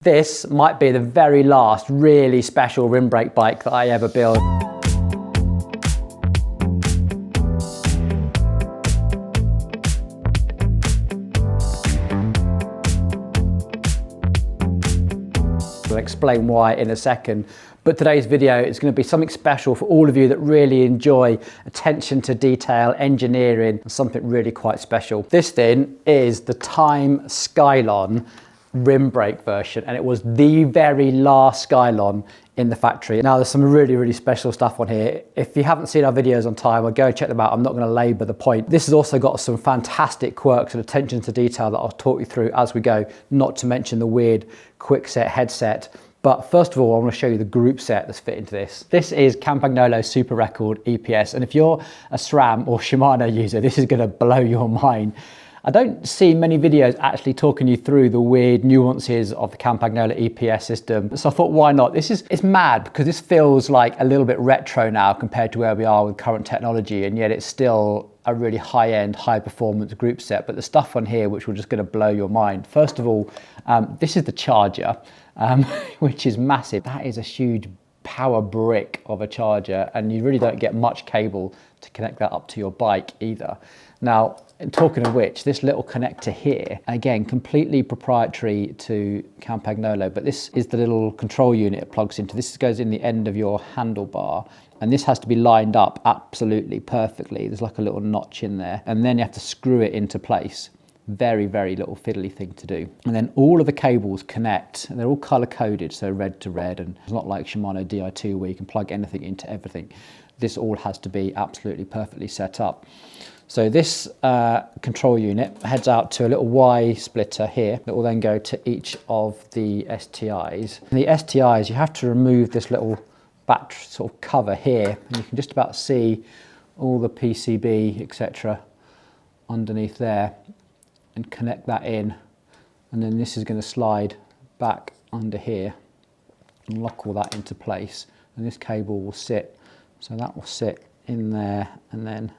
This might be the very last really special rim brake bike that I ever build. I'll explain why in a second. But today's video is going to be something special for all of you that really enjoy attention to detail, engineering, and something really quite special. This thing is the Time Scylon rim brake version, and it was the very last Scylon in the factory. Now there's some really special stuff on here. If you haven't seen our videos on Time, well, go check them out. I'm not going to labour the point. This has also got some fantastic quirks and attention to detail that I'll talk you through as we go, not to mention the weird Quickset headset. But first of all, I want to show you the Groupset that's fit into this. This is Campagnolo Super Record EPS, and if you're a SRAM or Shimano user, this is going to blow your mind. I don't see many videos actually talking you through the weird nuances of the Campagnolo EPS system. So I thought, why not? It's mad because this feels like a little bit retro now compared to where we are with current technology, and yet it's still a really high-end, high-performance group set. But the stuff on here, which we're just going to blow your mind. First of all, this is the charger, which is massive. That is a huge power brick of a charger, and you really don't get much cable to connect that up to your bike either. Now, talking of which, this little connector here, again, completely proprietary to Campagnolo, but this is the little control unit it plugs into. This goes in the end of your handlebar, and this has to be lined up absolutely perfectly. There's like a little notch in there, and then you have to screw it into place. Very little fiddly thing to do. And then all of the cables connect, and they're all color coded, so red to red, and it's not like Shimano Di2 where you can plug anything into everything. This all has to be absolutely perfectly set up. So this control unit heads out to a little Y splitter here that will then go to each of the STIs. And the STIs, you have to remove this little back sort of cover here, and you can just about see all the PCB, etc. underneath there, and connect that in. And then this is going to slide back under here and lock all that into place. And this cable will sit, so that will sit in there, and then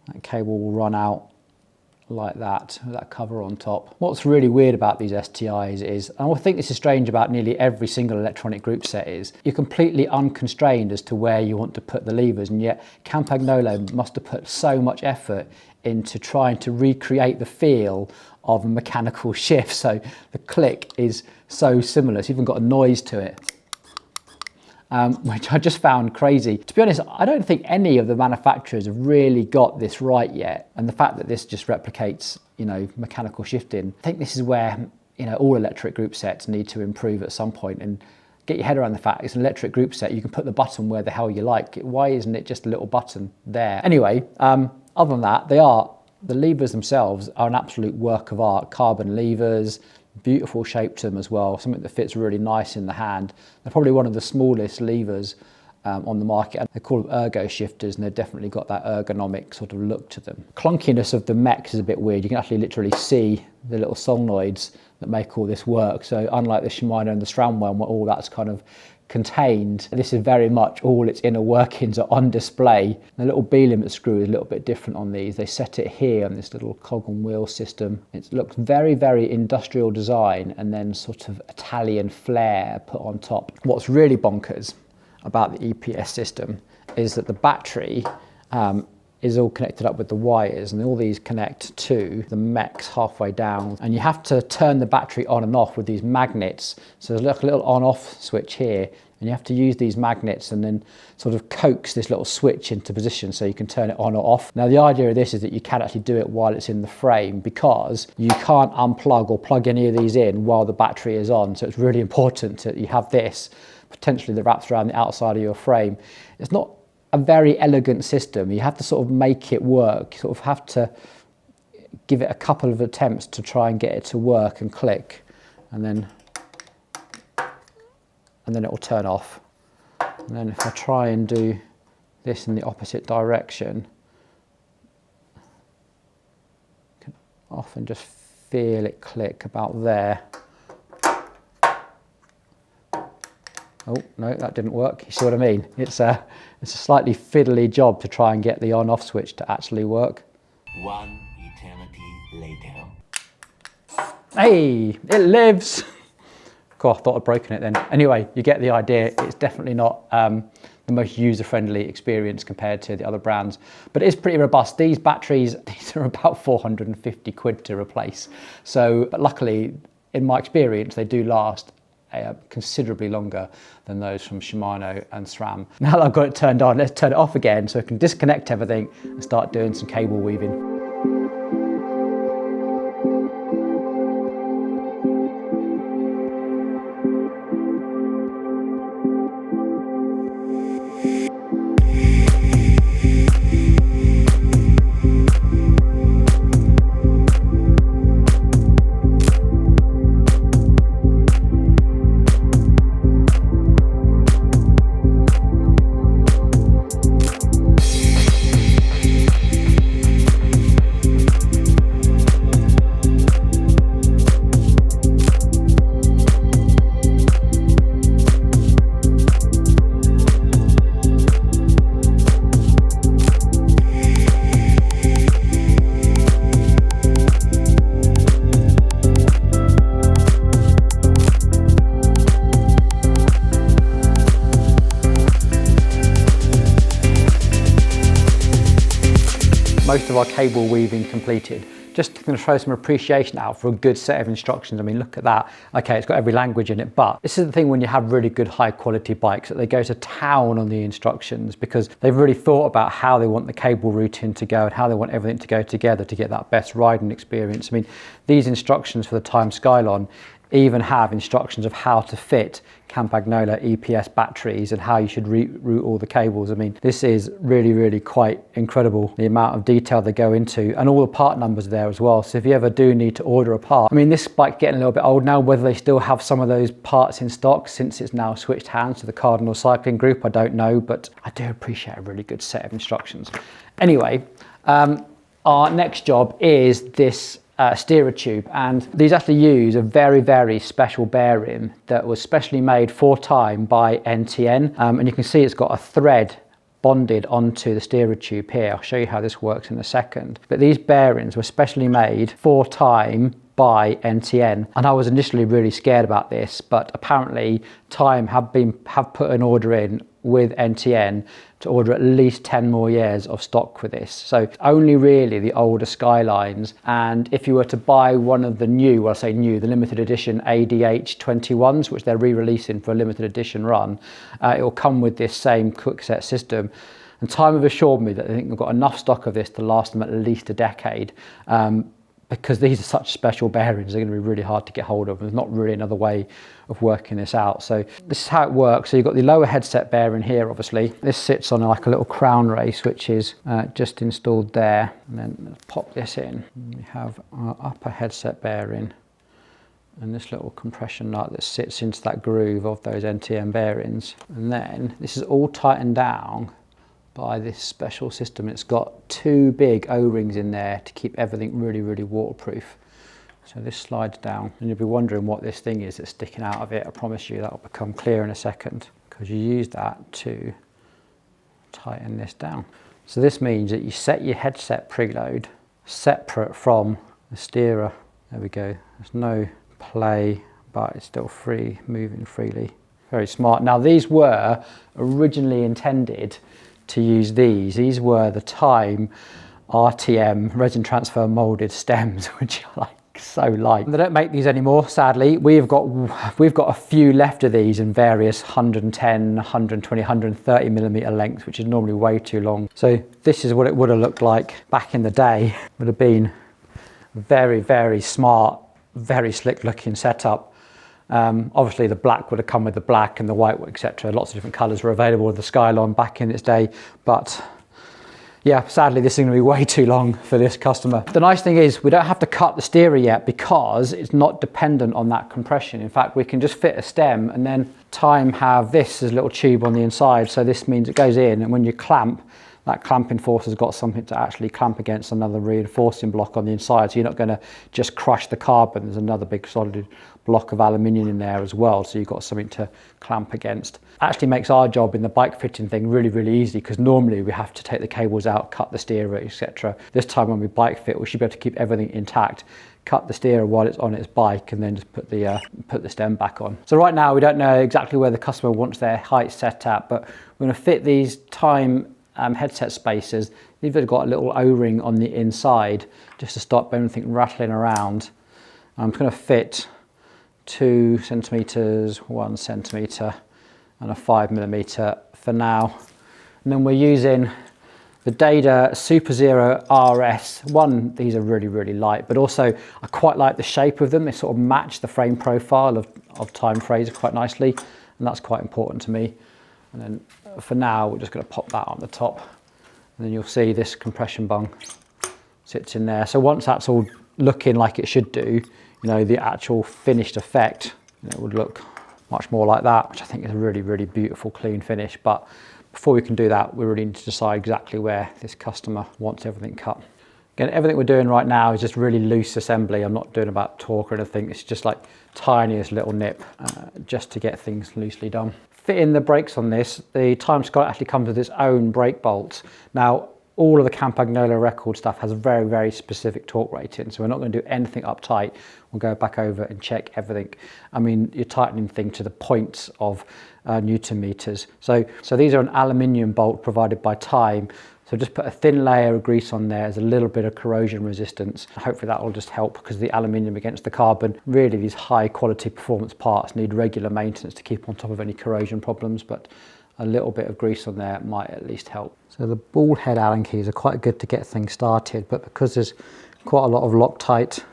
that cable will run out like that, with that cover on top. What's really weird about these STIs is, and I think this is strange about nearly every single electronic group set, is you're completely unconstrained as to where you want to put the levers, and yet Campagnolo must have put so much effort into trying to recreate the feel of a mechanical shift. So the click is so similar. It's even got a noise to it. Which I just found crazy. To be honest, I don't think any of the manufacturers have really got this right yet. And the fact that this just replicates, mechanical shifting, I think this is where, all electric group sets need to improve at some point, and get your head around the fact it's an electric group set. You can put the button where the hell you like. Why isn't it just a little button there? Anyway, other than that, the levers themselves are an absolute work of art. Carbon levers, beautiful shape to them as well, something that fits really nice in the hand. They're probably one of the smallest levers on the market, and they're called ergo shifters, and they've definitely got that ergonomic sort of look to them. Clunkiness of the mech is a bit weird. You can actually literally see the little solenoids that make all this work. So unlike the Shimano and the SRAM one, where all that's kind of contained, this is very much all its inner workings are on display. The little B-limit screw is a little bit different on these. They set it here on this little cog and wheel system. It looks very industrial design, and then sort of Italian flair put on top. What's really bonkers about the EPS system is that the battery is all connected up with the wires, and all these connect to the mechs halfway down, and you have to turn the battery on and off with these magnets. So there's like a little on-off switch here, and you have to use these magnets and then sort of coax this little switch into position so you can turn it on or off. Now the idea of this is that you can actually do it while it's in the frame, because you can't unplug or plug any of these in while the battery is on. So it's really important that you have this potentially that wraps around the outside of your frame. It's not a very elegant system. You have to sort of make it work. You sort of have to give it a couple of attempts to try and get it to work and click, and then it will turn off. And then if I try and do this in the opposite direction, you can often just feel it click about there. Oh, no, that didn't work. You see what I mean? It's a slightly fiddly job to try and get the on-off switch to actually work. One eternity later. Hey, it lives. God, I thought I'd broken it then. Anyway, you get the idea. It's definitely not the most user-friendly experience compared to the other brands, but it is pretty robust. These batteries, these are about 450 quid to replace. So, but luckily, in my experience, they do last considerably longer than those from Shimano and SRAM. Now that I've got it turned on, let's turn it off again so I can disconnect everything and start doing some cable weaving. Most of our cable weaving completed. Just going to throw some appreciation out for a good set of instructions. I mean, look at that. Okay, it's got every language in it, but this is the thing when you have really good high quality bikes, that they go to town on the instructions because they've really thought about how they want the cable routing to go and how they want everything to go together to get that best riding experience. I mean, these instructions for the Time Scylon even have instructions of how to fit Campagnolo EPS batteries and how you should route all the cables. I mean, this is really, really quite incredible, the amount of detail they go into, and all the part numbers are there as well. So if you ever do need to order a part, I mean, this bike's getting a little bit old now. Whether they still have some of those parts in stock since it's now switched hands to the Cardinal Cycling Group, I don't know, but I do appreciate a really good set of instructions. Anyway, our next job is this Stero Tube, and these actually use a very, very special bearing that was specially made for Time by NTN, and you can see it's got a thread bonded onto the Stero Tube here. I'll show you how this works in a second, but these bearings were specially made for Time by NTN, and I was initially really scared about this, but apparently Time have put an order in with NTN to order at least 10 more years of stock for this. So only really the older Skylines, and if you were to buy one of the new, well I say new, the limited edition ADH 21s, which they're re-releasing for a limited edition run, it will come with this same Quickset system. And Time have assured me that they think they've got enough stock of this to last them at least a decade. Because these are such special bearings, they're going to be really hard to get hold of. There's not really another way of working this out. So this is how it works. So you've got the lower headset bearing here, obviously. This sits on like a little crown race, which is just installed there. And then let's pop this in. We have our upper headset bearing and this little compression nut that sits into that groove of those NTN bearings. And then this is all tightened down by this special system. It's got two big O-rings in there to keep everything really, really waterproof. So this slides down, and you'll be wondering what this thing is that's sticking out of it. I promise you that will become clear in a second, because you use that to tighten this down. So this means that you set your headset preload separate from the steerer. There we go. There's no play, but it's still free, moving freely. Very smart. Now these were originally intended to use these. These were the Time RTM resin transfer molded stems, which are like so light. They don't make these anymore, sadly. We've got a few left of these in various 110, 120, 130 millimeter lengths, which is normally way too long. So this is what it would have looked like back in the day. Would have been very, very smart, very slick looking setup. Obviously the black would have come with the black and the white, etc. Lots of different colours were available with the Scylon back in its day, but yeah, sadly this is going to be way too long for this customer. The nice thing is we don't have to cut the steerer yet because it's not dependent on that compression. In fact, we can just fit a stem, and then Time have this as a little tube on the inside, so this means it goes in, and when you clamp, that clamping force has got something to actually clamp against another reinforcing block on the inside, so you're not going to just crush the carbon. There's another big solid block of aluminium in there as well, so you've got something to clamp against. Actually makes our job in the bike fitting thing really, really easy, because normally we have to take the cables out, cut the steerer, etc. This time when we bike fit, we should be able to keep everything intact, cut the steerer while it's on its bike, and then just put the stem back on. So right now we don't know exactly where the customer wants their height set at, but we're going to fit these Time headset spacers. They've got a little O-ring on the inside just to stop anything rattling around. I'm just going to fit 2 centimeters, 1 centimeter, and a 5 millimeter for now. And then we're using the Data Super Zero RS. One, these are really, really light, but also I quite like the shape of them. They sort of match the frame profile of Time Fraser quite nicely, and that's quite important to me. And then for now, we're just going to pop that on the top, and then you'll see this compression bung sits in there. So once that's all looking like it should do, you know, the actual finished effect, you know, would look much more like that, which I think is a really, really beautiful, clean finish. But before we can do that, we really need to decide exactly where this customer wants everything cut. Again, everything we're doing right now is just really loose assembly. I'm not doing about torque or anything. It's just like tiniest little nip, just to get things loosely done. Fitting the brakes on this, the Time Scylon actually comes with its own brake bolts. Now, all of the Campagnolo record stuff has a very, very specific torque rating, so we're not going to do anything uptight. We'll go back over and check everything. I mean, you're tightening things to the points of Newton meters. So these are an aluminium bolt provided by Time. So just put a thin layer of grease on there as a little bit of corrosion resistance. Hopefully that will just help, because the aluminium against the carbon, really these high quality performance parts need regular maintenance to keep on top of any corrosion problems, but a little bit of grease on there might at least help. So the ball head Allen keys are quite good to get things started, but because there's quite a lot of Loctite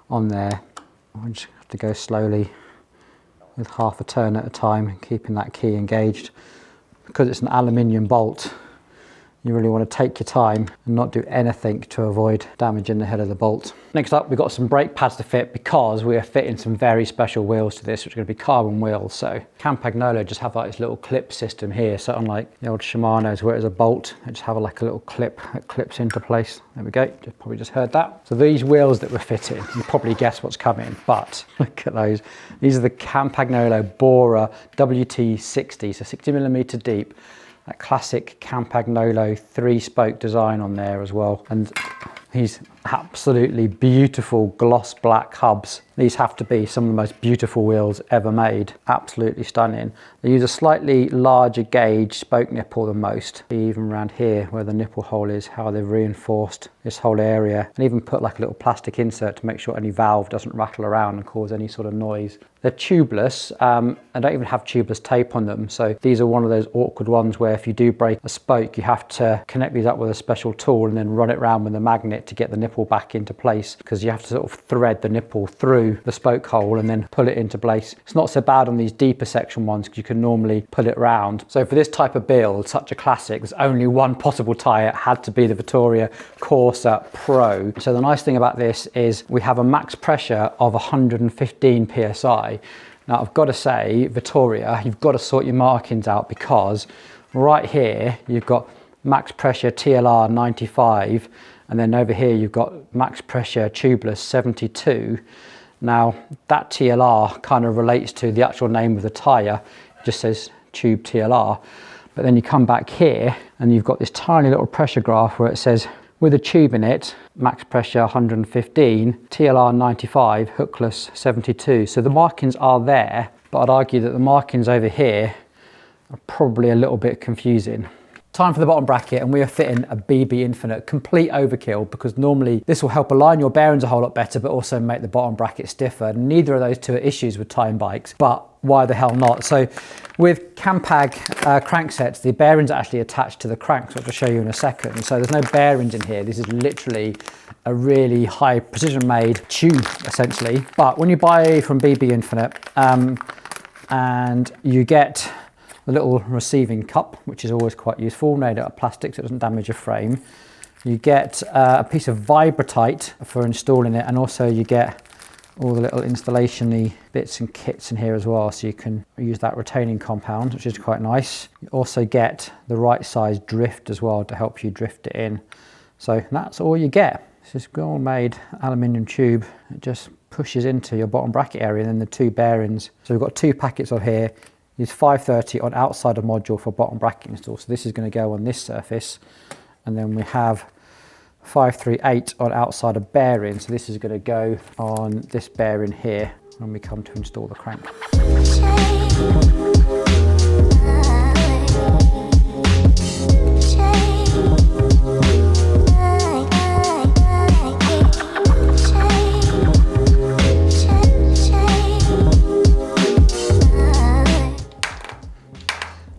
on there, I just have to go slowly with half a turn at a time, keeping that key engaged. Because it's an aluminium bolt, you really want to take your time and not do anything to avoid damaging the head of the bolt. Next up, we've got some brake pads to fit, because we are fitting some very special wheels to this, which are going to be carbon wheels. So Campagnolo just have like this little clip system here. So unlike the old Shimano's where it's a bolt, they just have like a little clip that clips into place. There we go, probably just heard that. So these wheels that we're fitting, you probably guess what's coming, but look at those. These are the Campagnolo Bora WT60, so 60 millimeter deep. That classic Campagnolo 3-spoke design on there as well, and these absolutely beautiful gloss black hubs. These have to be some of the most beautiful wheels ever made. Absolutely stunning. They use a slightly larger gauge spoke nipple than most. Even around here where the nipple hole is, how they've reinforced this whole area, and even put like a little plastic insert to make sure any valve doesn't rattle around and cause any sort of noise. They're tubeless, and don't even have tubeless tape on them. So these are one of those awkward ones where if you do break a spoke, you have to connect these up with a special tool and then run it around with a magnet to get the nipple back into place, because you have to sort of thread the nipple through the spoke hole and then pull it into place. It's not so bad on these deeper section ones, because you can normally pull it round. So for this type of build, such a classic, there's only one possible tyre. It had to be the Vittoria Corsa Pro. So the nice thing about this is we have a max pressure of 115 psi. Now I've got to say, Vittoria, you've got to sort your markings out, because right here you've got max pressure TLR 95, and then over here you've got max pressure tubeless 72. Now that TLR kind of relates to the actual name of the tyre. It just says tube TLR, but then you come back here and you've got this tiny little pressure graph where it says with a tube in it, max pressure 115, TLR 95, hookless 72. So the markings are there, but I'd argue that the markings over here are probably a little bit confusing. Time for the bottom bracket, and we are fitting a BB Infinite, complete overkill, because normally this will help align your bearings a whole lot better, but also make the bottom bracket stiffer. Neither of those two are issues with Time bikes, but why the hell not? So with Campag cranksets, the bearings are actually attached to the cranks, which I'll show you in a second. So there's no bearings in here. This is literally a really high precision made tube, essentially. But when you buy from BB Infinite, and you get a little receiving cup, which is always quite useful, made out of plastic so it doesn't damage your frame. You get a piece of Vibratite for installing it, and also you get all the little installation-y bits and kits in here as well, so you can use that retaining compound, which is quite nice. You also get the right size drift as well to help you drift it in. So that's all you get. It's this well-made aluminium tube. It just pushes into your bottom bracket area, and then the two bearings. So we've got two packets on here. Use 530 on outside of module for bottom bracket install. So this is going to go on this surface, and then we have 538 on outside of bearing. So this is going to go on this bearing here when we come to install the crank.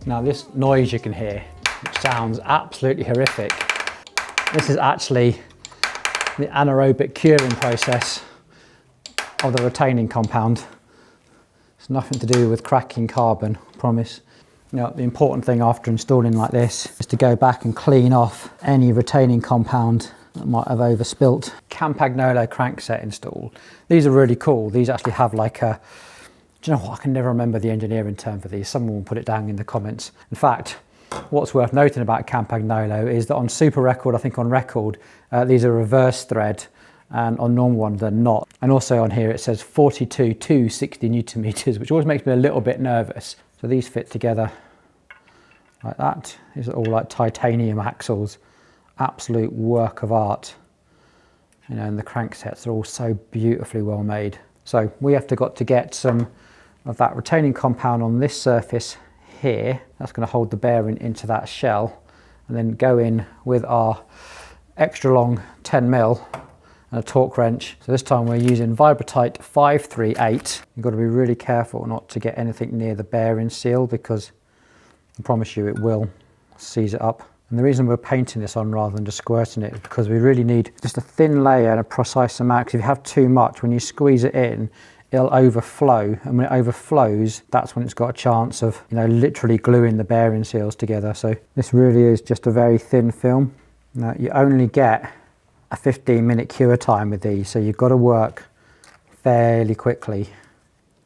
Now this noise you can hear, which sounds absolutely horrific, this is actually the anaerobic curing process of the retaining compound. It's nothing to do with cracking carbon, I promise. Now, the important thing after installing like this is to go back and clean off any retaining compound that might have overspilt. Campagnolo crankset install. These are really cool. These actually have like a, do you know what, I can never remember the engineering term for these. Someone will put it down in the comments. In fact, what's worth noting about Campagnolo is that on Super Record, I think on Record, these are reverse thread, and on normal one they're not. And also on here it says 42 to 60 Newton meters, which always makes me a little bit nervous. So these fit together like that. These are all like titanium axles, absolute work of art. You know, and the cranksets are all so beautifully well made. So we have got to get some of that retaining compound on this surface here. That's going to hold the bearing into that shell, and then go in with our extra long 10mm and a torque wrench. So this time we're using Vibratite 538. You've got to be really careful not to get anything near the bearing seal, because I promise you it will seize it up. And the reason we're painting this on rather than just squirting it is because we really need just a thin layer and a precise amount, because if you have too much, when you squeeze it in, it'll overflow, and when it overflows, that's when it's got a chance of, you know, literally gluing the bearing seals together. So this really is just a very thin film. Now, you only get a 15-minute cure time with these, so you've got to work fairly quickly.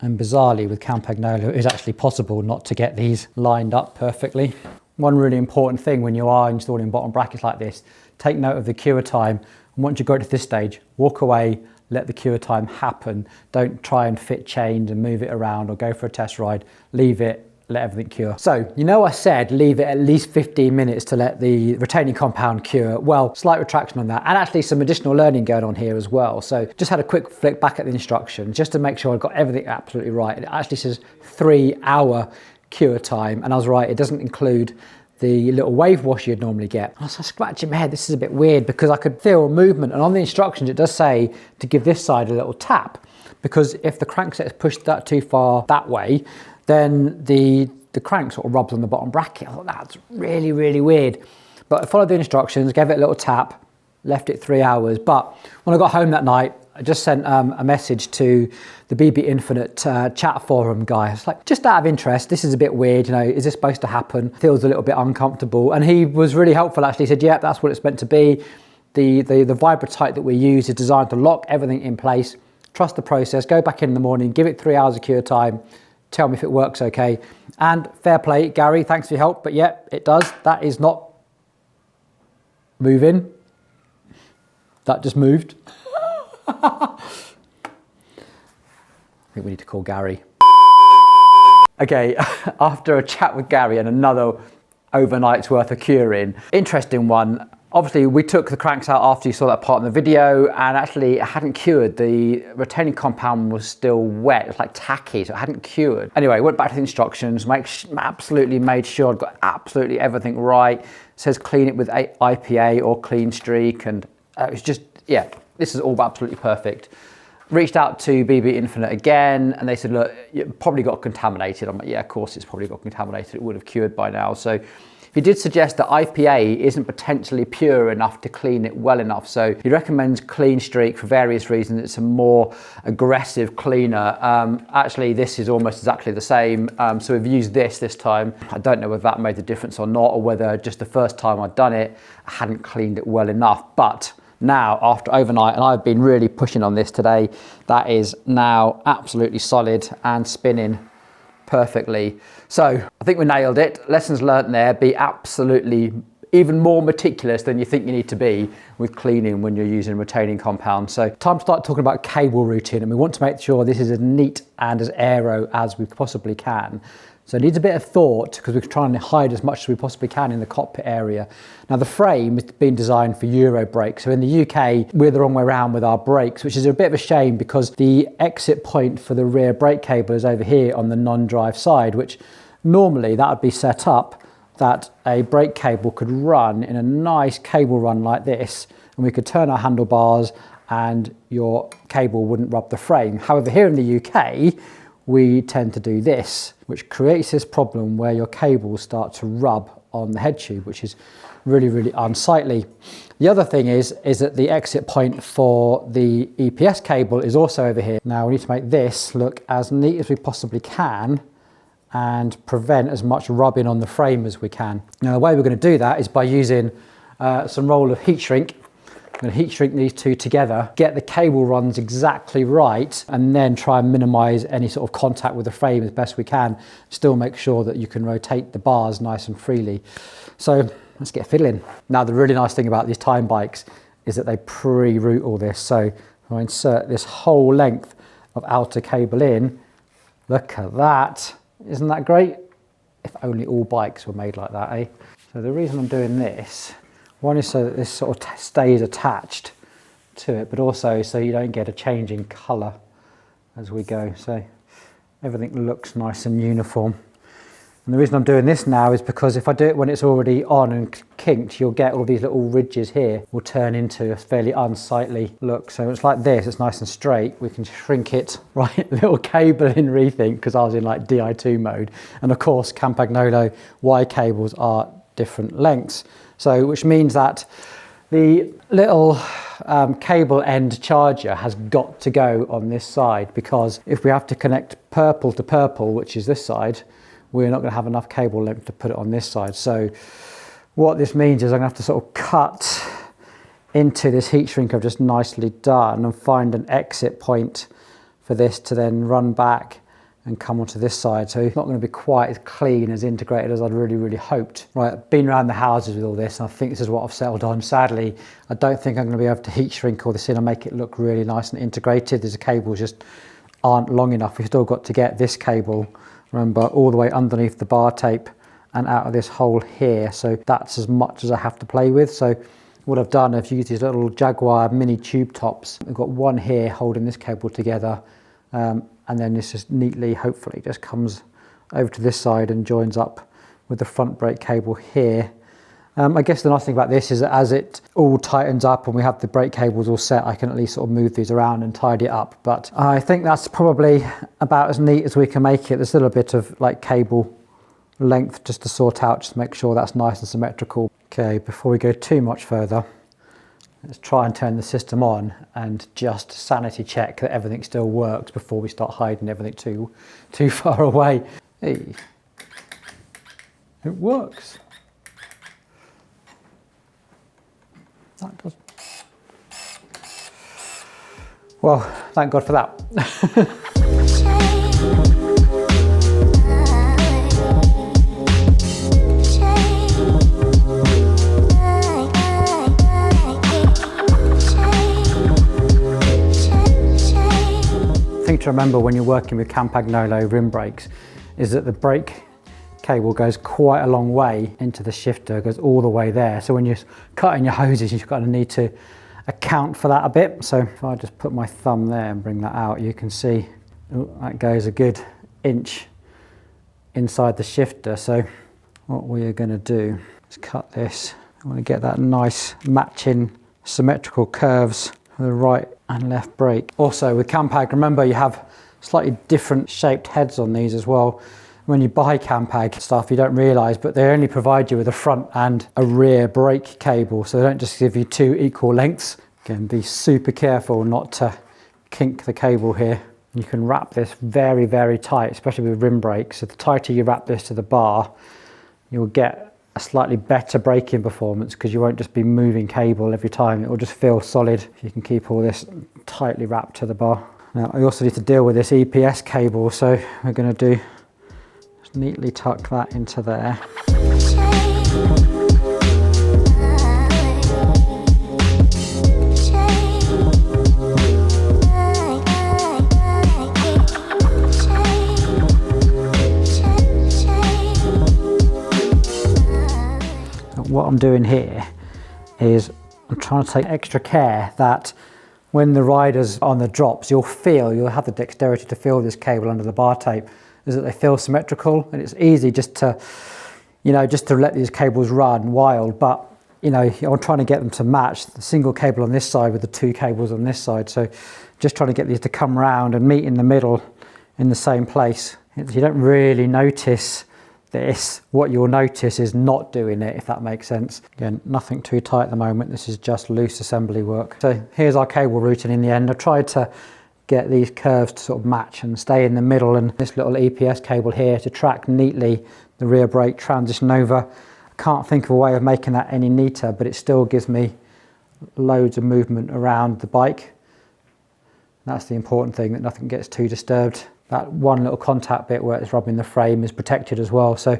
And bizarrely, with Campagnolo, it is actually possible not to get these lined up perfectly. One really important thing when you are installing bottom brackets like this, take note of the cure time. And once you go to this stage, walk away, let the cure time happen. Don't try and fit chains and move it around or go for a test ride. Leave it, let everything cure. So, you know I said leave it at least 15 minutes to let the retaining compound cure. Well, slight retraction on that, and actually some additional learning going on here as well. So just had a quick flick back at the instructions just to make sure I got everything absolutely right. It actually says 3-hour cure time, and I was right, it doesn't include the little wave wash you'd normally get. I was scratching my head, this is a bit weird, because I could feel movement, and on the instructions it does say to give this side a little tap, because if the crankset is pushed that too far that way, then the crank sort of rubs on the bottom bracket. I thought that's really, really weird. But I followed the instructions, gave it a little tap, left it 3 hours. But when I got home that night, I just sent a message to the BB Infinite chat forum guy. It's like, just out of interest, this is a bit weird, you know, is this supposed to happen? Feels a little bit uncomfortable. And he was really helpful actually. He said, yeah, that's what it's meant to be. The Vibratite that we use is designed to lock everything in place. Trust the process, go back in the morning, give it 3 hours of cure time, tell me if it works okay. And fair play, Gary, thanks for your help. But yeah, it does. That is not moving. That just moved. I think we need to call Gary. Okay, after a chat with Gary and another overnight's worth of curing, interesting one. Obviously, we took the cranks out after you saw that part in the video, and actually it hadn't cured. The retaining compound was still wet, it was like tacky, so it hadn't cured. Anyway, went back to the instructions, absolutely made sure I'd got absolutely everything right. It says clean it with IPA or clean streak, and it's just, yeah, this is all absolutely perfect. Reached out to BB Infinite again, and they said, look, it probably got contaminated. I'm like, yeah, of course it's probably got contaminated. It would have cured by now. So he did suggest that IPA isn't potentially pure enough to clean it well enough. So he recommends clean streak for various reasons. It's a more aggressive cleaner. Actually, this is almost exactly the same. So we've used this time. I don't know whether that made a difference or not, or whether just the first time I'd done it, I hadn't cleaned it well enough. But now after overnight, and I've been really pushing on this today, that is now absolutely solid and spinning perfectly. So I think we nailed it. Lessons learned there: be absolutely even more meticulous than you think you need to be with cleaning when you're using retaining compound. So time to start talking about cable routing, and we want to make sure this is as neat and as aero as we possibly can. So it needs a bit of thought because we're trying to hide as much as we possibly can in the cockpit area. Now the frame has been designed for Euro brakes. So in the UK, we're the wrong way around with our brakes, which is a bit of a shame because the exit point for the rear brake cable is over here on the non-drive side, which normally that would be set up that a brake cable could run in a nice cable run like this, and we could turn our handlebars and your cable wouldn't rub the frame. However, here in the UK, we tend to do this, which creates this problem where your cables start to rub on the head tube, which is really, really unsightly. The other thing is that the exit point for the EPS cable is also over here. Now we need to make this look as neat as we possibly can and prevent as much rubbing on the frame as we can. Now the way we're going to do that is by using some roll of heat shrink. I'm going to heat shrink these two together, get the cable runs exactly right, and then try and minimize any sort of contact with the frame as best we can. Still make sure that you can rotate the bars nice and freely. So let's get fiddling. Now the really nice thing about these Time bikes is that they pre-route all this. So I insert this whole length of outer cable in. Look at that. Isn't that great? If only all bikes were made like that, eh? So the reason I'm doing this, one is so that this sort of stays attached to it, but also so you don't get a change in colour as we go. So everything looks nice and uniform. And the reason I'm doing this now is because if I do it when it's already on and kinked, you'll get all these little ridges here will turn into a fairly unsightly look. So it's like this, it's nice and straight. We can shrink it, right? Little cable in rethink, because I was in like Di2 mode. And of course, Campagnolo Y cables are different lengths. So which means that the little cable end charger has got to go on this side, because if we have to connect purple to purple, which is this side, we're not going to have enough cable length to put it on this side. So what this means is I'm going to have to sort of cut into this heat shrink I've just nicely done and find an exit point for this to then run back and come onto this side. So it's not going to be quite as clean, as integrated as I'd really, really hoped. Right, I've been around the houses with all this, and I think this is what I've settled on. Sadly, I don't think I'm going to be able to heat shrink all this in and make it look really nice and integrated. These cables just aren't long enough. We've still got to get this cable, remember, all the way underneath the bar tape and out of this hole here. So that's as much as I have to play with. So what I've done, I've used these little Jaguar mini tube tops. I've got one here holding this cable together. And then this just neatly, hopefully, just comes over to this side and joins up with the front brake cable here. I guess the nice thing about this is that as it all tightens up and we have the brake cables all set, I can at least sort of move these around and tidy it up. But I think that's probably about as neat as we can make it. There's still a bit of like cable length just to sort out, just to make sure that's nice and symmetrical. Okay, before we go too much further, let's try and turn the system on and just sanity check that everything still works before we start hiding everything too far away. Hey, it works. That does. Well, thank God for that. Thing to remember when you're working with Campagnolo rim brakes is that the brake cable goes quite a long way into the shifter, goes all the way there. So when you're cutting your hoses, you've got to need to account for that a bit. So if I just put my thumb there and bring that out, you can see that goes a good inch inside the shifter. So what we are going to do is cut this. I want to get that nice matching symmetrical curves for the right and left brake. Also with Campag, remember you have slightly different shaped heads on these as well. When you buy Campag stuff, you don't realise, but they only provide you with a front and a rear brake cable, so they don't just give you two equal lengths. Again, be super careful not to kink the cable here. You can wrap this very, very tight, especially with rim brakes. So the tighter you wrap this to the bar, you'll get a slightly better braking performance because you won't just be moving cable every time. It will just feel solid if you can keep all this tightly wrapped to the bar. Now I also need to deal with this EPS cable, so we're going to just neatly tuck that into there. What I'm doing here is I'm trying to take extra care that when the rider's on the drops, you'll have the dexterity to feel this cable under the bar tape, is that they feel symmetrical, and it's easy just to let these cables run wild, but I'm trying to get them to match the single cable on this side with the two cables on this side. So just trying to get these to come round and meet in the middle in the same place. You don't really notice this. What you'll notice is not doing it, if that makes sense. Again, nothing too tight at the moment. This is just loose assembly work. So here's our cable routing in the end. I tried to get these curves to sort of match and stay in the middle, and this little EPS cable here to track neatly the rear brake transition over. I can't think of a way of making that any neater, but it still gives me loads of movement around the bike. That's the important thing, that nothing gets too disturbed. That one little contact bit where it's rubbing the frame is protected as well. So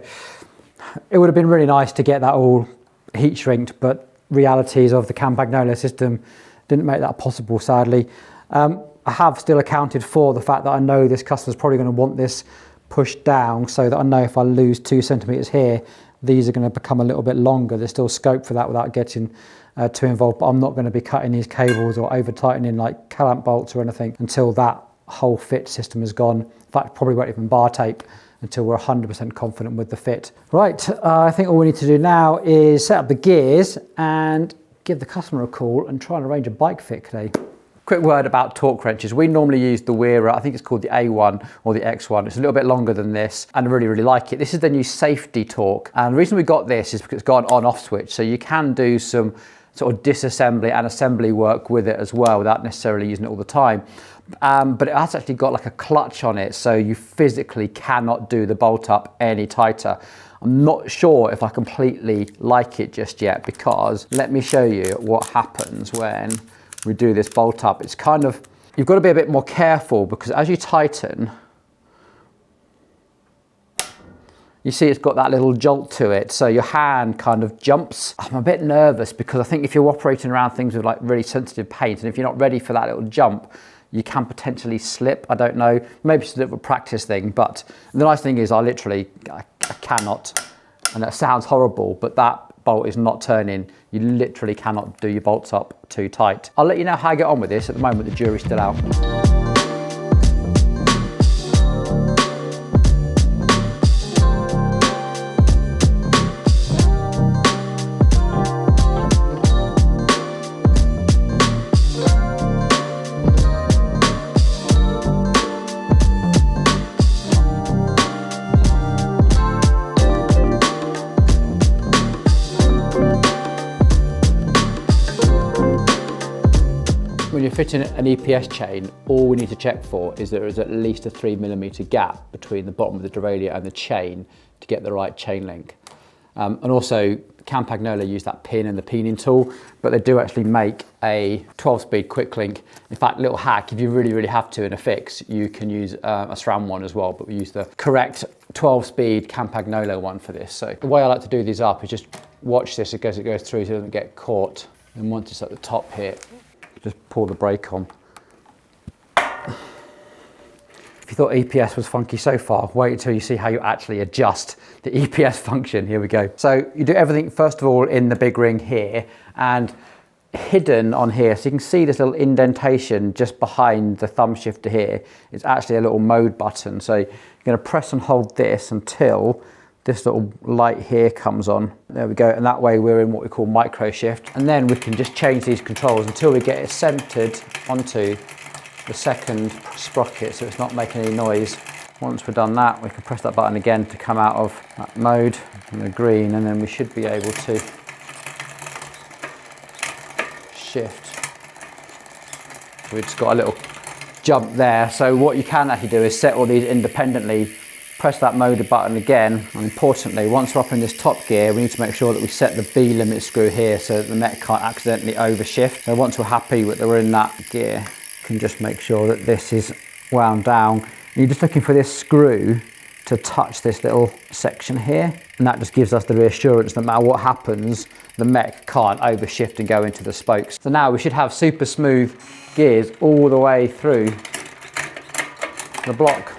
it would have been really nice to get that all heat shrinked, but realities of the Campagnolo system didn't make that possible, sadly. I have still accounted for the fact that I know this customer's probably going to want this pushed down, so that I know if I lose 2 centimeters here, these are going to become a little bit longer. There's still scope for that without getting too involved, but I'm not going to be cutting these cables or over tightening like clamp bolts or anything until that whole fit system is gone. In fact, probably won't even bar tape until we're 100% confident with the fit. Right, I think all we need to do now is set up the gears and give the customer a call and try and arrange a bike fit today. Quick word about torque wrenches. We normally use the Wera, I think it's called the A1 or the X1. It's a little bit longer than this, and I really, really like it. This is the new safety torque. And the reason we got this is because it's got an on-off switch, so you can do some sort of disassembly and assembly work with it as well without necessarily using it all the time. But it has actually got like a clutch on it, so you physically cannot do the bolt up any tighter. I'm not sure if I completely like it just yet, because let me show you what happens when we do this bolt up. It's kind of, you've got to be a bit more careful, because as you tighten, you see it's got that little jolt to it, so your hand kind of jumps. I'm a bit nervous because I think if you're operating around things with like really sensitive paint, and if you're not ready for that little jump, you can potentially slip. I don't know, maybe it's a little practice thing, but the nice thing is I cannot, and that sounds horrible, but that bolt is not turning. You literally cannot do your bolts up too tight. I'll let you know how I get on with this. At the moment, the jury's still out. When you're fitting an EPS chain, all we need to check for is there is at least a 3mm gap between the bottom of the derailleur and the chain to get the right chain length. And also, Campagnolo use that pin and the peening tool, but they do actually make a 12-speed quick link. In fact, little hack, if you really, really have to in a fix, you can use a SRAM one as well, but we use the correct 12-speed Campagnolo one for this. So the way I like to do these up is just watch this as it goes through so it doesn't get caught. And once it's at the top here, just pull the brake on. If you thought EPS was funky so far, wait until you see how you actually adjust the EPS function. Here we go. So you do everything first of all in the big ring here, and hidden on here, so you can see this little indentation just behind the thumb shifter here. It's actually a little mode button. So you're going to press and hold this until this little light here comes on. There we go, and that way we're in what we call micro shift, and then we can just change these controls until we get it centered onto the second sprocket so it's not making any noise. Once we've done that, we can press that button again to come out of that mode and the green, and then we should be able to shift. So we've just got a little jump there. So what you can actually do is set all these independently press that motor button again, and importantly, once we're up in this top gear, we need to make sure that we set the B limit screw here so that the mech can't accidentally overshift. So once we're happy that we're in that gear, you can just make sure that this is wound down. And you're just looking for this screw to touch this little section here, and that just gives us the reassurance that no matter what happens, the mech can't overshift and go into the spokes. So now we should have super smooth gears all the way through the block.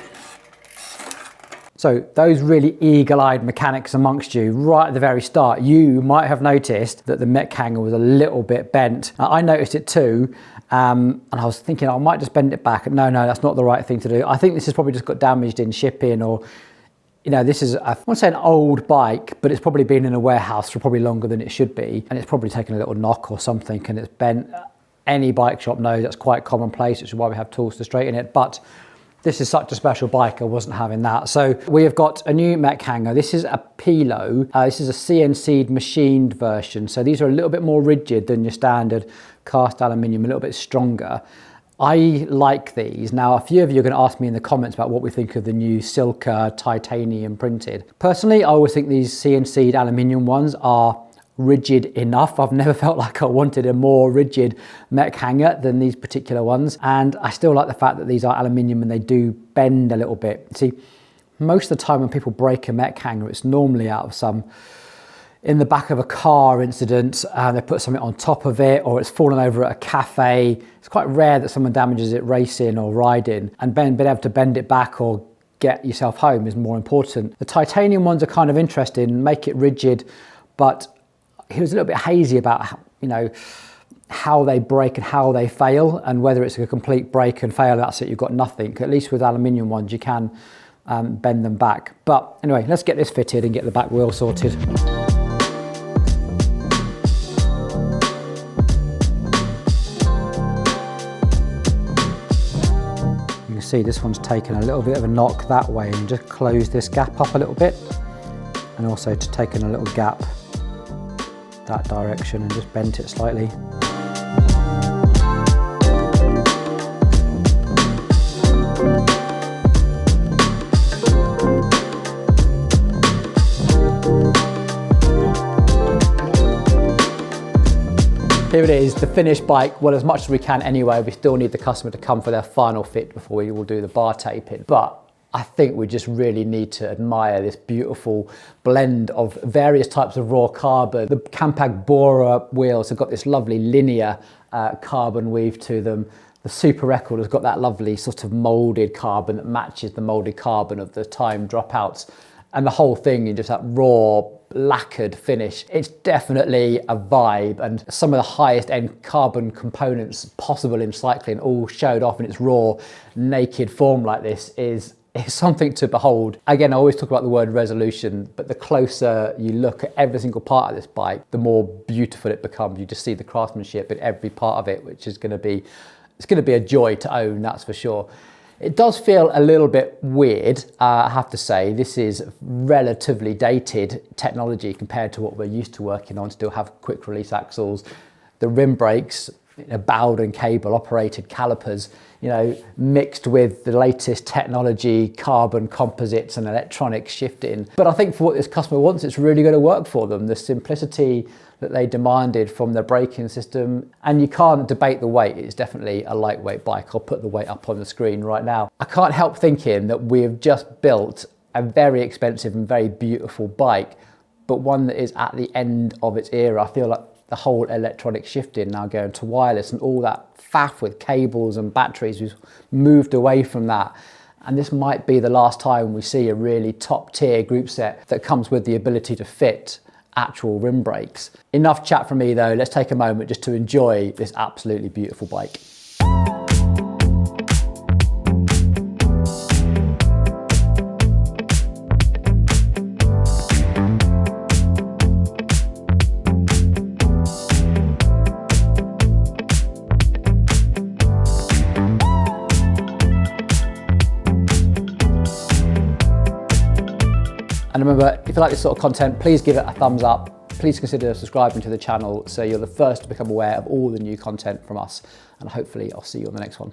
So those really eagle-eyed mechanics amongst you, right at the very start, you might have noticed that the mech hanger was a little bit bent. I noticed it too, and I was thinking I might just bend it back. No, that's not the right thing to do. I think this has probably just got damaged in shipping, or, you know, this is, I won't say an old bike, but it's probably been in a warehouse for probably longer than it should be, and it's probably taken a little knock or something and it's bent. Any bike shop knows that's quite commonplace, which is why we have tools to straighten it. But this is such a special bike, I wasn't having that. So we have got a new mech hanger. This is a Pilo. This is a CNC'd machined version. So these are a little bit more rigid than your standard cast aluminium, a little bit stronger. I like these. Now, a few of you are going to ask me in the comments about what we think of the new Silka titanium printed. Personally, I always think these CNC'd aluminium ones are rigid enough. I've never felt like I wanted a more rigid mech hanger than these particular ones, and I still like the fact that these are aluminium and they do bend a little bit. See, most of the time when people break a mech hanger, it's normally out of some in the back of a car incident, they put something on top of it, or it's fallen over at a cafe. It's quite rare that someone damages it racing or riding, and being able to bend it back or get yourself home is more important. The titanium ones are kind of interesting, make it rigid, but he was a little bit hazy about, you know, how they break and how they fail, and whether it's a complete break and fail, that's it, you've got nothing. At least with aluminium ones, you can bend them back. But anyway, let's get this fitted and get the back wheel sorted. You can see this one's taken a little bit of a knock that way, and just close this gap up a little bit, and also to taken a little gap that direction and just bent it slightly. Here it is, the finished bike. Well, as much as we can anyway, we still need the customer to come for their final fit before we will do the bar taping. But I think we just really need to admire this beautiful blend of various types of raw carbon. The Campagnolo Bora wheels have got this lovely linear carbon weave to them. The Super Record has got that lovely sort of moulded carbon that matches the moulded carbon of the Time dropouts. And the whole thing in just that raw, lacquered finish. It's definitely a vibe, and some of the highest end carbon components possible in cycling all showed off in its raw, naked form like this is something to behold. Again, I always talk about the word resolution, but the closer you look at every single part of this bike, the more beautiful it becomes. You just see the craftsmanship in every part of it, which is going to be, it's going to be a joy to own, that's for sure. It does feel a little bit weird, I have to say. This is relatively dated technology compared to what we're used to working on. Still have quick release axles, the rim brakes, Bowden cable operated calipers, you know, mixed with the latest technology, carbon composites and electronic shifting. But I think for what this customer wants, it's really going to work for them. The simplicity that they demanded from their braking system, and you can't debate the weight. It's definitely a lightweight bike. I'll put the weight up on the screen right now. I can't help thinking that we've just built a very expensive and very beautiful bike, but one that is at the end of its era. I feel like the whole electronic shifting now going to wireless and all that faff with cables and batteries, we've moved away from that. And this might be the last time we see a really top tier group set that comes with the ability to fit actual rim brakes. Enough chat from me though, let's take a moment just to enjoy this absolutely beautiful bike. And remember, if you like this sort of content, please give it a thumbs up. Please consider subscribing to the channel so you're the first to become aware of all the new content from us. And hopefully I'll see you on the next one.